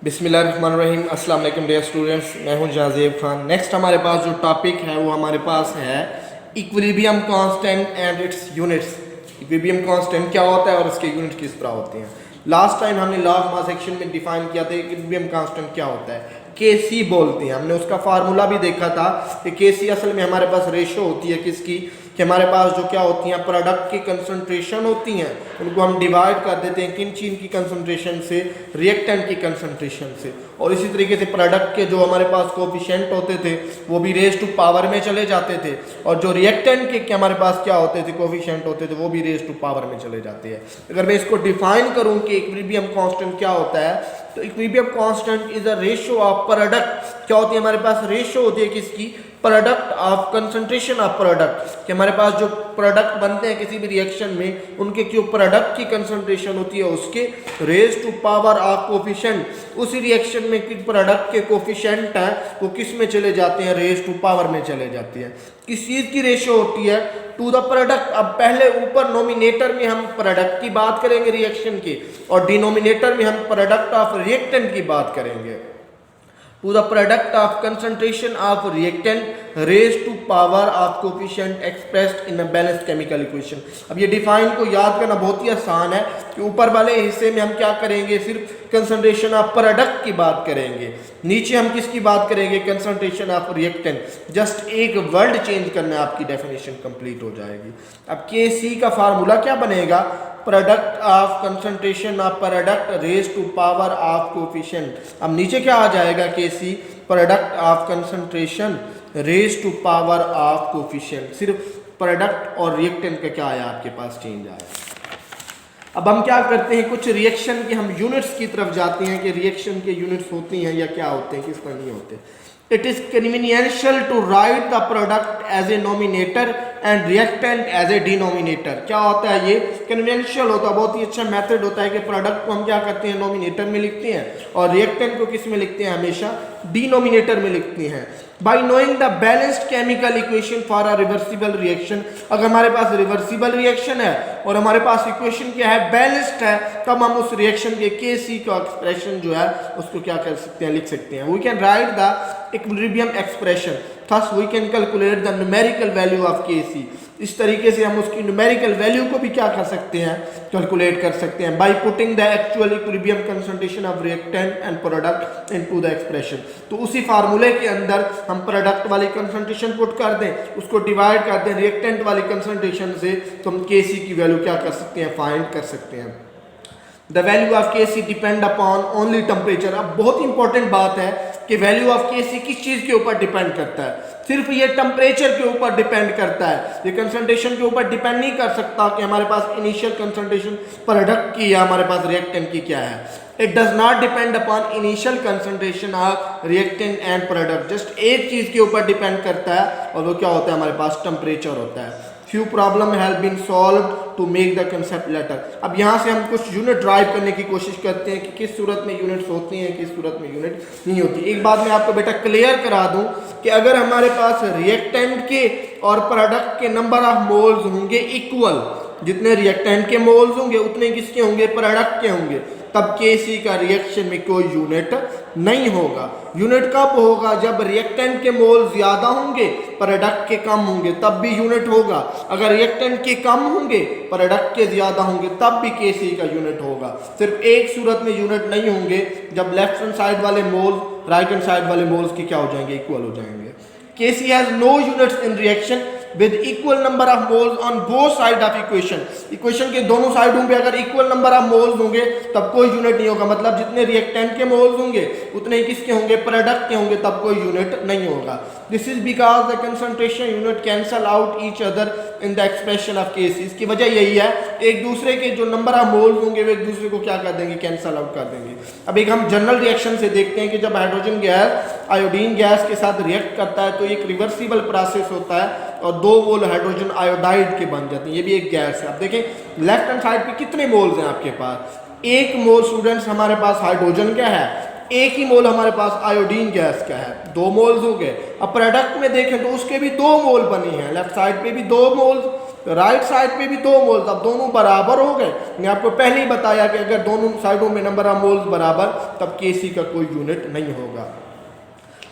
बिस्मिल्लाहिर्रहमानिर्रहीम अस्सलाम वालेकुम डियर स्टूडेंट्स, मैं हूं जाज़ेब खान। नेक्स्ट हमारे पास जो टॉपिक है वो हमारे पास है equilibrium constant and it's units. Equilibrium constant क्या होता है और इसके यूनिट किस तरह होते हैं। लास्ट टाइम हमने लॉ ऑफ मास सेक्शन में डिफाइन किया था इक्विलिब्रियम कांस्टेंट क्या होता है, केसी बोलते हैं। हमने उसका फार्मूला भी देखा था कि केसी असल में हमारे पास रेशो होती है किसकी, कि हमारे पास जो क्या होती हैं प्रोडक्ट की कंसंट्रेशन होती हैं, उनको हम डिवाइड कर देते हैं किन चीज़ की कंसंट्रेशन से, रिएक्टेंट की कंसंट्रेशन से। और इसी तरीके से प्रोडक्ट के जो हमारे पास कोफिशिएंट होते थे वो भी रेज टू पावर में चले जाते थे, और जो रिएक्टेंट के हमारे पास क्या होते थे कोफिशिएंट होते थे वो भी रेज टू पावर में चले जाते हैं। अगर मैं इसको डिफाइन करूँ कि इक्विलिब्रियम कांस्टेंट क्या होता है, तो equilibrium constant is a ratio of product. क्या होती है हमारे पास, रेशियो होती है किसकी, product of concentration of product. कि हमारे पास जो प्रोडक्ट बनते हैं किसी भी रिएक्शन में, उनके जो प्रोडक्ट की कंसंट्रेशन होती है उसके raise to power of coefficient, उसी रिएक्शन में कि प्रोडक्ट के कोफिशिएंट हैं वो किस में चले जाते हैं, रेज टू पावर में चले जाते हैं। किस चीज़ की रेशियो होती है, टू द प्रोडक्ट। अब पहले ऊपर नोमिनेटर में हम प्रोडक्ट की बात करेंगे रिएक्शन की, और डिनोमिनेटर में हम प्रोडक्ट ऑफ रिएक्टेंट की बात करेंगे। To the product of concentration of reactant raise to power of coefficient expressed in a balanced chemical equation. अब ये डिफाइन को याद करना बहुत ही आसान है कि ऊपर वाले हिस्से में हम क्या करेंगे, सिर्फ कंसंट्रेशन ऑफ प्रोडक्ट की बात करेंगे, नीचे हम किसकी बात करेंगे, कंसंट्रेशन ऑफ रिएक्टेंट। जस्ट एक वर्ड चेंज करना है, आपकी डेफिनेशन कंप्लीट हो जाएगी। अब के सी का फार्मूला क्या बनेगा, product of concentration of product raise to power of coefficient. अब नीचे क्या आ जाएगा, K C product of concentration raise to power of coefficient. सिर्फ प्रोडक्ट और रिएक्टेंट का क्या आया आपके पास, चेंज आया। अब हम क्या करते हैं, कुछ रिएक्शन के हम यूनिट्स की तरफ जाते हैं कि रिएक्शन के यूनिट्स होती हैं या क्या होते हैं, किस तरह नहीं होते। It is conventional to write the product as a numerator and reactant as a denominator. क्या होता है ये, कन्वेंशियल होता है, बहुत ही अच्छा मेथड होता है कि प्रोडक्ट को हम क्या करते हैं, नोमिनेटर में लिखते हैं, और रिएक्टेंट को किस में लिखते हैं, हमेशा डिनोमिनेटर में लिखते हैं। Bye knowing the balanced chemical equation for a reversible reaction. अगर हमारे पास रिवर्सिबल रिएक्शन है और हमारे पास इक्वेशन क्या है, बैलेंस्ड है, तब हम उस रिएक्शन के Kc का एक्सप्रेशन जो है उसको क्या कर सकते हैं, लिख सकते हैं। We can write the equilibrium expression, thus we can calculate the numerical value of Kc। इस तरीके से हम उसकी न्यूमेरिकल वैल्यू को भी क्या कर सकते हैं, कैलकुलेट कर सकते हैं, by putting the actual equilibrium concentration of reactant and product into the expression. तो उसी फार्मूले के अंदर हम प्रोडक्ट वाली कंसंट्रेशन पुट कर दें, उसको डिवाइड कर दें रिएक्टेंट वाली कंसंट्रेशन से, तो हम Kc की वैल्यू क्या कर सकते हैं, फाइंड कर सकते हैं। The value of Kc depend upon only temperature. अब बहुत इंपॉर्टेंट बात है कि वैल्यू ऑफ Kc किस चीज के ऊपर डिपेंड करता है, सिर्फ ये टेम्परेचर के ऊपर डिपेंड करता है, ये कंसंट्रेशन के ऊपर डिपेंड नहीं कर सकता कि हमारे पास इनिशियल कंसंट्रेशन प्रोडक्ट की या हमारे पास रिएक्टेंट की क्या है। It does not depend upon initial concentration of reactant and product. Just एक चीज के ऊपर डिपेंड करता है, और वो क्या होता है, हमारे पास टेम्परेचर होता है। Few problem have been solved to make the concept later. अब यहाँ से हम कुछ यूनिट ड्राइव करने की कोशिश करते हैं कि किस सूरत में यूनिट्स होती हैं, किस सूरत में यूनिट नहीं होती। एक बात मैं आपको बेटा क्लियर करा दूं कि अगर हमारे पास रिएक्टेंट के और प्रोडक्ट के नंबर ऑफ मोल्स होंगे इक्वल, जितने रिएक्टेंट के मोल्स होंगे उतने किसके होंगे, प्रोडक्ट के होंगे, तब Kc का रिएक्शन में कोई यूनिट नहीं होगा। यूनिट कब होगा, जब रिएक्टेंट के मोल ज्यादा होंगे प्रोडक्ट के कम होंगे, तब भी यूनिट होगा। अगर रिएक्टेंट के कम होंगे प्रोडक्ट के ज्यादा होंगे, तब भी Kc का यूनिट होगा। सिर्फ एक सूरत में यूनिट नहीं होंगे, जब लेफ्ट हैंड साइड वाले मोल राइट हैंड साइड वाले मोल्स की क्या हो जाएंगे, इक्वल हो जाएंगे। Kc has no units in reaction with equal number of moles on both side of equation। Equation के दोनों साइडों पे अगर इक्वल नंबर ऑफ मोल्स होंगे तब कोई यूनिट नहीं होगा। मतलब जितने रिएक्टेंट के मोल्स होंगे उतने ही किसके होंगे, प्रोडक्ट के होंगे, तब कोई यूनिट नहीं होगा। This is because the concentration unit cancel out each other in the expression of Kc। इसकी वजह यही है, एक दूसरे के जो नंबर ऑफ मोल्स होंगे वो एक दूसरे को क्या कर देंगे, कैंसल आउट कर देंगे। अब एक हम जनरल रिएक्शन से देखते हैं कि जब हाइड्रोजन गैस आयोडीन गैस के साथ रिएक्ट करता है तो एक रिवर्सिबल प्रोसेस होता है, और 2 मोल हाइड्रोजन आयोडाइड के बन जाते हैं। ये भी एक गैस है। अब देखें लेफ्ट हैंड साइड पे कितने मोल्स हैं आपके पास, 1 मोल स्टूडेंट्स हमारे पास हाइड्रोजन का है, 1 ही मोल हमारे पास आयोडीन गैस का है, 2 मोल्स हो गए। अब प्रोडक्ट में देखें तो उसके भी 2 मोल बने हैं, लेफ्ट साइड पे भी 2 मोल्स तो राइट साइड पे भी 2 मोल्स, अब दोनों बराबर हो गए। मैंने आपको पहले ही बताया कि अगर दोनों साइडों में नंबर ऑफ मोल्स बराबर तब केसी का कोई यूनिट नहीं होगा।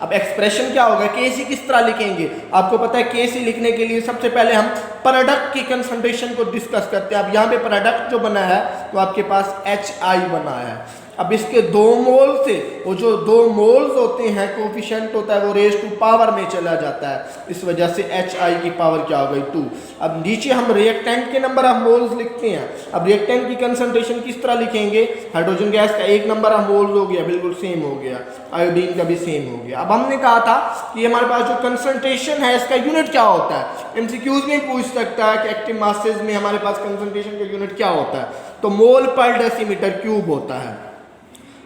अब एक्सप्रेशन क्या होगा, केसी किस तरह लिखेंगे, आपको पता है केसी लिखने के लिए सबसे पहले हम प्रोडक्ट की कंसंट्रेशन को डिस्कस करते हैं। अब यहाँ पे प्रोडक्ट जो बना है तो आपके पास HI बना है। अब इसके 2 मोल से वो जो 2 मोल्स होते हैं कोफिशिएंट होता है वो रेज टू पावर में चला जाता है, इस वजह से HI की पावर क्या हो गई 2। अब नीचे हम रिएक्टेंट के नंबर ऑफ मोल्स लिखते हैं। अब रिएक्टेंट की कंसंट्रेशन किस तरह लिखेंगे, हाइड्रोजन गैस का 1 नंबर ऑफ मोल्स हो गया, बिल्कुल सेम हो गया, आयोडीन का भी सेम हो गया। अब हमने कहा था कि हमारे पास जो कंसंट्रेशन है इसका यूनिट क्या होता है, MCQs में पूछ सकता है कि एक्टिव मासेस में हमारे पास कंसंट्रेशन का यूनिट क्या होता है, तो मोल पर डेसीमीटर क्यूब होता है।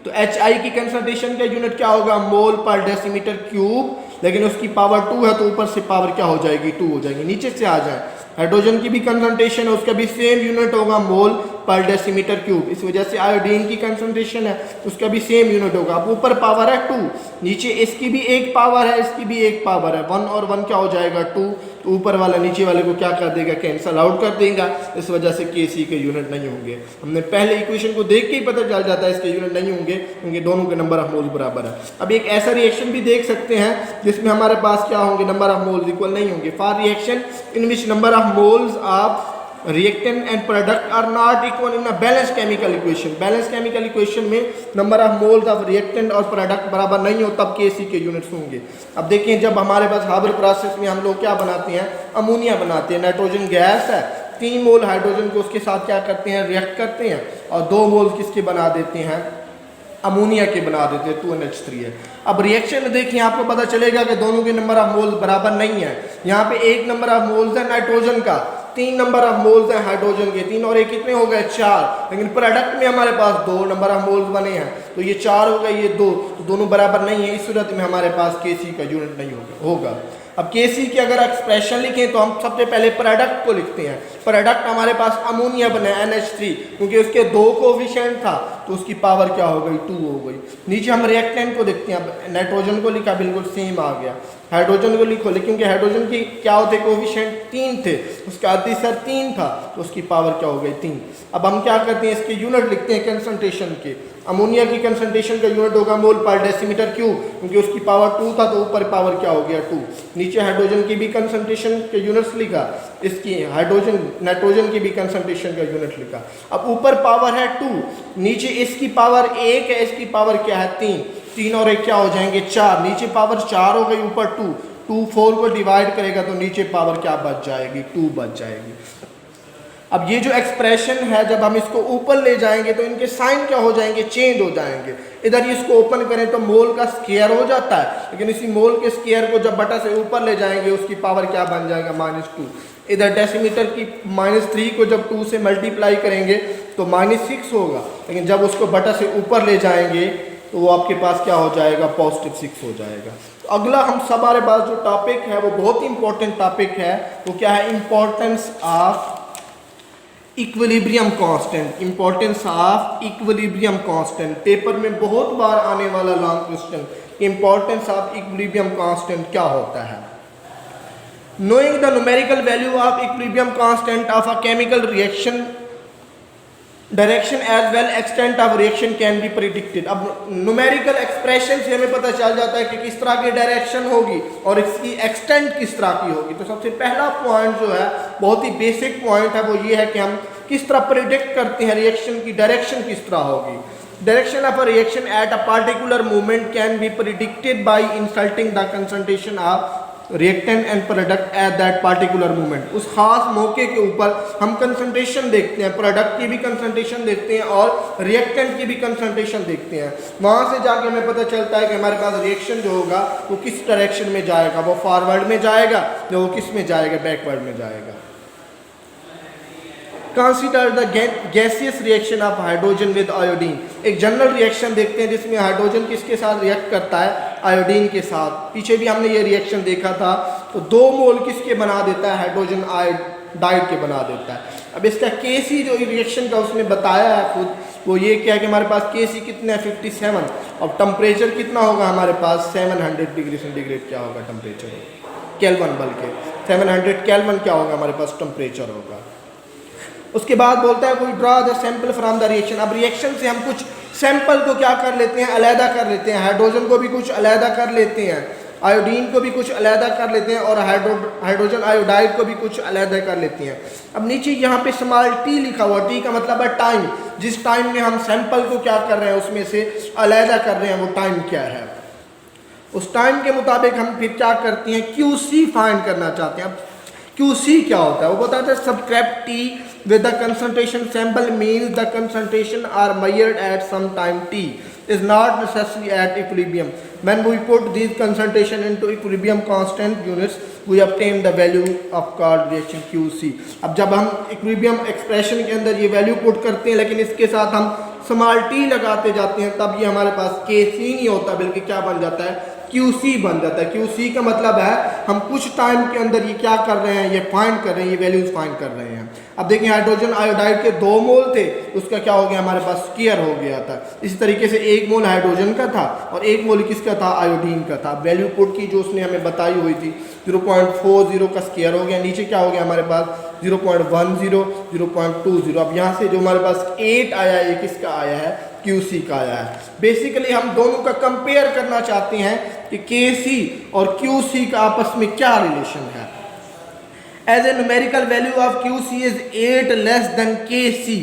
तो HI की कंसंट्रेशन का यूनिट क्या होगा, मोल पर डेसीमीटर क्यूब, लेकिन उसकी पावर 2 है तो ऊपर से पावर क्या हो जाएगी 2 हो जाएगी। नीचे से आ जाए, हाइड्रोजन की भी कंसंट्रेशन है उसका भी सेम यूनिट होगा मोल पर डेसीमीटर क्यूब, इस वजह से आयोडीन की कंसंट्रेशन है उसका भी सेम यूनिट होगा। अब ऊपर पावर है 2, नीचे इसकी भी एक पावर है इसकी भी एक पावर है, 1 और 1 क्या हो जाएगा 2, तो ऊपर वाला नीचे वाले को क्या कर देगा, कैंसल आउट कर देगा, इस वजह से केसी के यूनिट नहीं होंगे। हमने पहले इक्वेशन को देख के ही पता चल जाता है इसके यूनिट नहीं होंगे क्योंकि दोनों के नंबर ऑफ मोल्स बराबर है। अब एक ऐसा रिएक्शन भी देख सकते हैं जिसमें हमारे पास क्या होंगे, नंबर ऑफ मोल्स इक्वल नहीं होंगे। For reaction in which number of moles of reactant and product are not equal in a balanced chemical equation, balance chemical equation में number of moles of reactant और product बराबर नहीं हो तब केसी के units होंगे। अब देखिए जब हमारे पास हाबर प्रोसेस में हम लोग क्या बनाते हैं, अमोनिया बनाते हैं, नाइट्रोजन गैस है, 3 मोल हाइड्रोजन को उसके साथ क्या करते हैं, रिएक्ट करते हैं और 2 मोल किसके बना देते हैं, अमोनिया के बना देते हैं, 2NH3 है। अब रिएक्शन देखिए आपको पता चलेगा कि दोनों के नंबर ऑफ मोल्स बराबर नहीं है। यहाँ पे 1 नंबर ऑफ मोल्स है नाइट्रोजन का, 3 नंबर ऑफ मोल्स है हाइड्रोजन के, 3 और 1 कितने हो गए 4, लेकिन प्रोडक्ट में हमारे पास 2 नंबर ऑफ मोल्स बने हैं तो ये 4 हो गए ये 2, तो दोनों बराबर नहीं है। इस सूरत में हमारे पास केसी का यूनिट नहीं होगा। अब केसी की अगर एक्सप्रेशन लिखें तो हम सबसे पहले प्रोडक्ट को लिखते हैं। प्रोडक्ट हमारे पास अमोनिया बना है NH3, क्योंकि उसके 2 कोफिशिएंट था तो उसकी पावर क्या हो गई 2 हो गई। नीचे हम रिएक्टेंट को देखते हैं, अब नाइट्रोजन को लिखा बिल्कुल सेम आ गया, हाइड्रोजन को लिखो, लेकिन क्योंकि हाइड्रोजन की क्या होते कोफिशिएंट 3 थे, उसका अधिसर 3 था तो उसकी पावर क्या हो गई 3। अब हम क्या करते हैं, इसके यूनिट लिखते हैं कंसंट्रेशन के। अमोनिया की कंसंट्रेशन का यूनिट होगा मोल पर डेसीमीटर क्यूब, क्योंकि उसकी पावर 2 था तो ऊपर पावर क्या हो गया 2। नीचे हाइड्रोजन की भी कंसंट्रेशन के यूनिट्स लिखा, इसकी हाइड्रोजन नाइट्रोजन की भी कंसंट्रेशन का यूनिट लिखा। अब ऊपर पावर है 2, नीचे इसकी पावर 1 है, इसकी पावर क्या है 3, 3 और 1 क्या हो जाएंगे 4, नीचे पावर 4 हो गई, ऊपर 2 4 को डिवाइड करेगा तो नीचे पावर क्या बच जाएगी 2 बच जाएगी। अब ये जो एक्सप्रेशन है जब हम इसको ऊपर ले जाएंगे तो इनके साइन क्या हो जाएंगे, चेंज हो जाएंगे। इधर इसको ओपन करें तो मोल का स्क्वायर हो जाता है, लेकिन इसी मोल के स्क्वायर को जब बटा से ऊपर ले जाएंगे उसकी पावर क्या बन जाएगा -2। इधर डेसीमीटर की -3 को जब 2 से मल्टीप्लाई करेंगे तो -6 होगा, लेकिन जब उसको बटा से ऊपर ले जाएंगे तो वो आपके पास क्या हो जाएगा +6 हो जाएगा। तो अगला हम हमारे पास जो टॉपिक है वो बहुत ही इंपॉर्टेंट टॉपिक है, वो क्या है, importance of equilibrium constant. Importance of equilibrium constant paper में बहुत बार आने वाला long question, importance of equilibrium constant क्या होता है। Knowing the numerical value of equilibrium constant of a chemical reaction direction as well extent of reaction can be predicted. अब numerical expression से हमें पता चल जाता है कि किस तरह की डायरेक्शन होगी और इसकी एक्सटेंट किस तरह की होगी। तो सबसे पहला पॉइंट जो है बहुत ही बेसिक पॉइंट है वो ये है कि हम किस तरह प्रिडिक्ट करते हैं रिएक्शन की डायरेक्शन किस तरह होगी। Direction of a reaction at a particular moment can be predicted by insulting the concentration of reactant and product at that particular moment. उस खास मौके के ऊपर हम कंसंट्रेशन देखते हैं, प्रोडक्ट की भी कंसंट्रेशन देखते हैं और रिएक्टेंट की भी कंसंट्रेशन देखते हैं। वहाँ से जाके हमें पता चलता है कि हमारे पास रिएक्शन जो होगा वो किस डायरेक्शन में जाएगा, वो फॉरवर्ड में जाएगा या वो किस में जाएगा, बैकवर्ड में जाएगा। Consider the gaseous reaction of hydrogen with iodine. एक जनरल रिएक्शन देखते हैं जिसमें हाइड्रोजन किसके साथ रिएक्ट करता है, आयोडीन के साथ। पीछे भी हमने ये रिएक्शन देखा था, तो 2 मोल किसके बना देता है, हाइड्रोजन आयोडाइड के बना देता है। अब इसका केसी जो रिएक्शन का उसने बताया है खुद, वो ये क्या है कि हमारे पास केसी कितना है 57 और टेम्परेचर कितना होगा हमारे पास 700 डिग्री सेंटीग्रेड क्या होगा टेम्परेचर। केल्विन, बल्कि 700 केल्विन क्या होगा हमारे पास टेम्परेचर होगा। उसके बाद बोलता है कोई draw the sample from the reaction. अब रिएक्शन से हम कुछ सैंपल को क्या कर लेते हैं, अलहदा कर लेते हैं। हाइड्रोजन को भी कुछ अलहदा कर लेते हैं, आयोडीन को भी कुछ अलहदा कर लेते हैं, और हाइड्रोजन आयोडाइड को भी कुछ अलहदा कर लेते हैं। अब नीचे यहाँ पे स्मॉल टी लिखा हुआ, टी का मतलब है टाइम। जिस टाइम में हम सैंपल को क्या कर रहे हैं उसमें से अलहदा कर रहे हैं, वो टाइम क्या है। उस टाइम के मुताबिक हम फिर क्या करते हैं, QC फाइंड करना चाहते हैं। अब QC क्या होता है, वो बताते हैं subtract T with the concentration sample means the concentration are measured at some time t is not necessarily at equilibrium. When we put these concentration into equilibrium constant units we obtain the value of called reaction QC. अब जब हम equilibrium expression के अंदर ये value put करते हैं लेकिन इसके साथ हम स्मॉल t लगाते जाते हैं तब ये हमारे पास KC नहीं होता बल्कि क्या बन जाता है, QC बन जाता है। QC का मतलब है हम कुछ टाइम के अंदर ये क्या कर रहे हैं, ये फाइंड कर रहे हैं, ये वैल्यूज फाइंड कर रहे हैं। अब देखिए हाइड्रोजन आयोडाइड के 2 मोल थे, उसका क्या हो गया हमारे पास स्क्वायर हो गया था। इसी तरीके से 1 मोल हाइड्रोजन का था और 1 मोल किसका था, आयोडीन का था। वैल्यू पुट की जो उसने हमें बताई हुई थी 0.40 का स्क्वायर हो गया, नीचे क्या हो गया हमारे पास 0.10, 0.20। अब यहाँ से जो हमारे पास 8 आया है ये किसका आया है, QC का आया है। बेसिकली हम दोनों का कंपेयर करना चाहते हैं कि KC और QC का आपस में क्या रिलेशन है। As a numerical value of QC is 8 less than KC।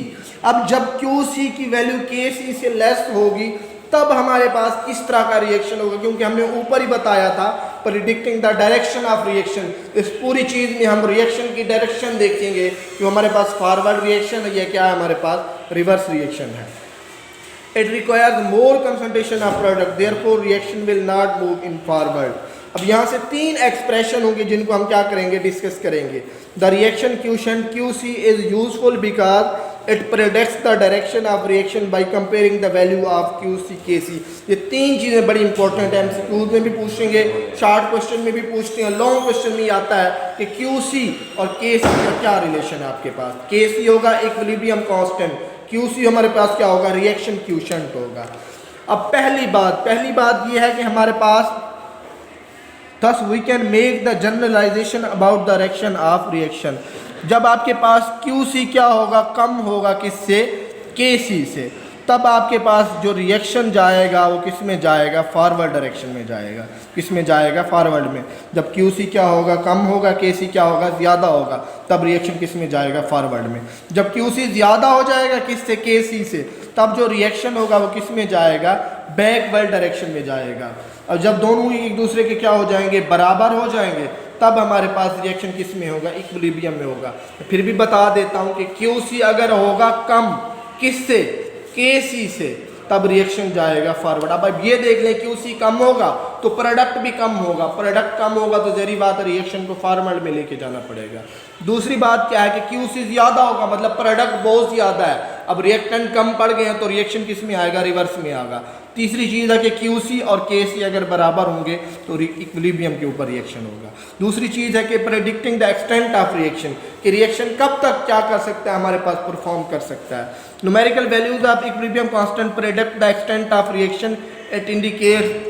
अब जब QC की वैल्यू KC से लेस होगी तब हमारे पास किस तरह का रिएक्शन होगा, क्योंकि हमने ऊपर ही बताया था predicting the direction of reaction. इस पूरी चीज़ में हम रिएक्शन की डायरेक्शन देखेंगे कि हमारे पास फॉरवर्ड रिएक्शन है या क्या है, हमारे पास रिवर्स रिएक्शन है। It requires more concentration of product, therefore reaction will not move in forward. अब यहाँ से 3 एक्सप्रेशन होंगे जिनको हम क्या करेंगे, डिस्कस करेंगे। The reaction quotient QC is useful because it predicts the direction of reaction by comparing the value of QC KC। ये 3 चीज़ें बड़ी इंपॉर्टेंट है, MCQs में भी पूछेंगे, शॉर्ट क्वेश्चन में भी पूछते हैं, लॉन्ग क्वेश्चन में आता है कि QC और KC का क्या रिलेशन है आपके पास। KC होगा इक्विलिब्रियम कांस्टेंट, QC हमारे पास क्या होगा, रिएक्शन क्वोशिएंट होगा। अब पहली बात ये है कि हमारे पास thus we can make the generalization about the direction of reaction। जब आपके पास QC क्या होगा, कम होगा किससे, KC से, तब आपके पास जो रिएक्शन जाएगा वो किस में जाएगा, फॉरवर्ड डायरेक्शन में जाएगा। किस में जाएगा, फॉरवर्ड में। जब QC क्या होगा, कम होगा, KC क्या होगा, ज़्यादा होगा, तब रिएक्शन किस में जाएगा, फॉरवर्ड में। जब QC ज़्यादा हो जाएगा किससे, KC से, तब जो रिएक्शन होगा वो किस में जाएगा, बैकवर्ड डायरेक्शन में जाएगा। और जब दोनों एक दूसरे के क्या हो जाएंगे, बराबर हो जाएंगे, तब हमारे पास रिएक्शन किस में होगा, इक्विलिब्रियम में होगा। फिर भी बता देता हूँ कि QC अगर होगा कम किससे, KC से, तब रिएक्शन जाएगा फॉरवर्ड। अब ये देख लें QC कम होगा तो प्रोडक्ट भी कम होगा, प्रोडक्ट कम होगा तो जरी बात रिएक्शन को फॉरवर्ड में लेके जाना पड़ेगा। दूसरी बात क्या है कि QC ज़्यादा होगा मतलब प्रोडक्ट बहुत ज़्यादा है, अब रिएक्टेंट कम पड़ गए हैं तो रिएक्शन किस में आएगा, रिवर्स में आएगा। तीसरी चीज़ है कि QC और KC अगर बराबर होंगे तो इक्विलिब्रियम के ऊपर रिएक्शन होगा। दूसरी चीज़ है कि predicting the extent of reaction, कि रिएक्शन कब तक क्या कर सकता है, हमारे पास परफॉर्म कर सकता है। Numerical values of equilibrium constant predict the extent of reaction, it indicates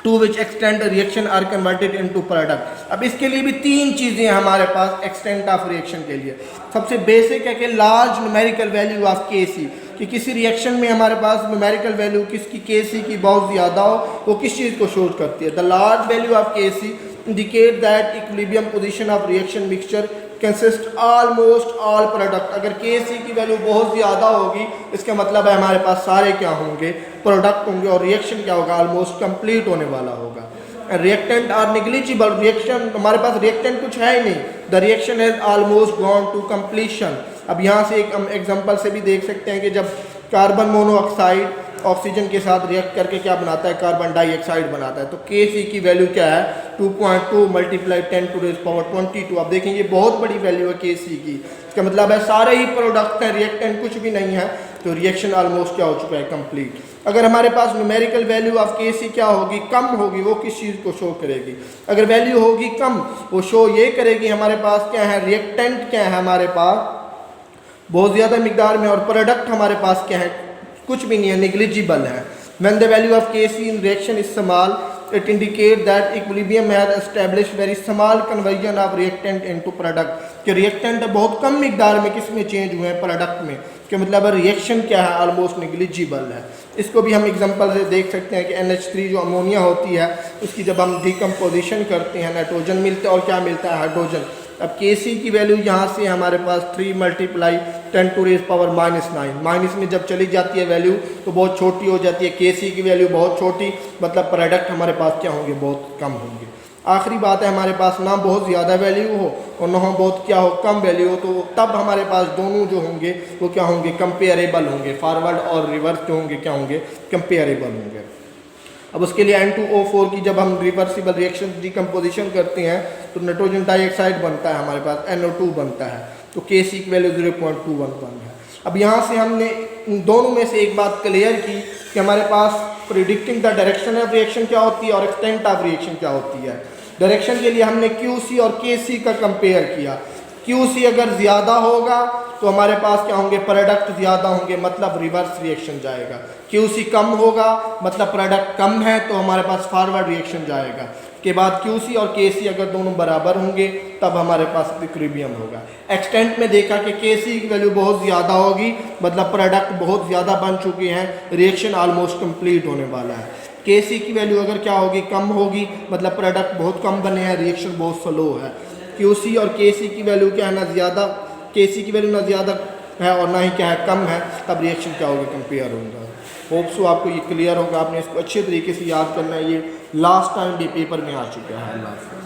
to which extent reaction are converted into product. अब इसके लिए भी 3 चीज़ें हमारे पास एक्सटेंट ऑफ रिएक्शन के लिए। सबसे बेसिक है कि large numerical value of KC, कि किसी रिएक्शन में हमारे पास न्यूमेरिकल वैल्यू किसकी, KC की बहुत ज़्यादा हो, वो किस चीज़ को शो करती है। The large value of KC indicate that equilibrium position of reaction mixture consist almost all product. अगर KC की वैल्यू बहुत ज़्यादा होगी इसका मतलब है हमारे पास सारे क्या होंगे, प्रोडक्ट होंगे, और रिएक्शन क्या होगा, ऑलमोस्ट कंप्लीट होने वाला होगा। रिएक्टेंट आर निग्लिजिबल, रिएक्शन हमारे पास रिएक्टेंट कुछ है ही नहीं, the reaction has almost gone to completion. अब यहाँ से एक हम एग्जांपल से भी देख सकते हैं कि जब कार्बन मोनोऑक्साइड ऑक्सीजन के साथ रिएक्ट करके क्या बनाता है, कार्बन डाइऑक्साइड बनाता है, तो KC की वैल्यू क्या है, 2.2 मल्टीप्लाई 10⁻22। आप देखेंगे बहुत बड़ी वैल्यू है KC की, इसका मतलब है सारे ही प्रोडक्ट हैं, रिएक्टेंट कुछ भी नहीं है, तो रिएक्शन ऑलमोस्ट क्या हो चुका है, कंप्लीट। अगर हमारे पास न्यूमेरिकल वैल्यू ऑफ KC क्या होगी, कम होगी, वो किस चीज़ को शो करेगी, अगर वैल्यू होगी कम वो शो ये करेगी हमारे पास क्या है, रिएक्टेंट क्या है हमारे पास बहुत ज़्यादा मिकदार में, और प्रोडक्ट हमारे पास क्या है, कुछ भी नहीं है, निग्लिजिबल है। When the value of KC in reaction is small, it indicate that equilibrium has established very small conversion of reactant into product, कि रिएक्टेंट बहुत कम मिकदार में किस में चेंज हुए हैं, प्रोडक्ट में, कि मतलब रिएक्शन क्या है, ऑलमोस्ट निग्लिजिबल है। इसको भी हम एग्जांपल से देख सकते हैं कि NH3 जो अमोनिया होती है उसकी जब हम डिकम्पोजिशन करते हैं नाइट्रोजन मिलता है और क्या मिलता है, हाइड्रोजन। अब Kc की वैल्यू यहाँ से हमारे पास 3 × 10⁻⁻⁹ माइनस में जब चली जाती है वैल्यू तो बहुत छोटी हो जाती है, Kc की वैल्यू बहुत छोटी, मतलब प्रोडक्ट हमारे पास क्या होंगे, बहुत कम होंगे। आखिरी बात है हमारे पास ना बहुत ज़्यादा वैल्यू हो और ना बहुत क्या हो, कम वैल्यू हो, तो तब हमारे पास दोनों जो होंगे वो क्या होंगे, कंपेरेबल होंगे, फॉरवर्ड और रिवर्स जो होंगे क्या होंगे, कंपेरेबल होंगे। अब उसके लिए N2O4 की जब हम रिवर्सिबल रिएक्शन डिकम्पोजिशन करते हैं तो नाइट्रोजन डाइऑक्साइड बनता है, हमारे पास NO2 बनता है, तो Kc की वैल्यू 0.21 है। अब यहाँ से हमने इन दोनों में से एक बात क्लियर की कि हमारे पास predicting the direction of reaction क्या होती है और एक्सटेंट ऑफ रिएक्शन क्या होती है। डायरेक्शन के लिए हमने QC और Kc का कंपेयर किया। QC अगर ज़्यादा होगा तो हमारे पास क्या होंगे, प्रोडक्ट ज़्यादा होंगे, मतलब रिवर्स रिएक्शन जाएगा। QC कम होगा मतलब प्रोडक्ट कम है तो हमारे पास फॉरवर्ड रिएक्शन जाएगा। के बाद QC और Kc अगर दोनों बराबर होंगे तब हमारे पास इक्विलिब्रियम होगा। एक्सटेंट में देखा कि Kc की वैल्यू बहुत ज़्यादा होगी, मतलब प्रोडक्ट बहुत ज़्यादा बन चुके हैं, रिएक्शन ऑलमोस्ट कंप्लीट होने वाला है। Kc की वैल्यू अगर क्या होगी, कम होगी, मतलब प्रोडक्ट बहुत कम बने हैं, रिएक्शन बहुत स्लो है। QC और Kc की वैल्यू क्या है ना, ज़्यादा, Kc की वैल्यू ना ज़्यादा है और ना ही क्या है, कम है, तब रिएक्शन क्या होगी, कंपेयर होगा। होप सो आपको ये क्लियर होगा, आपने इसको अच्छे तरीके से याद करना है, ये लास्ट टाइम भी पेपर में आ चुका है।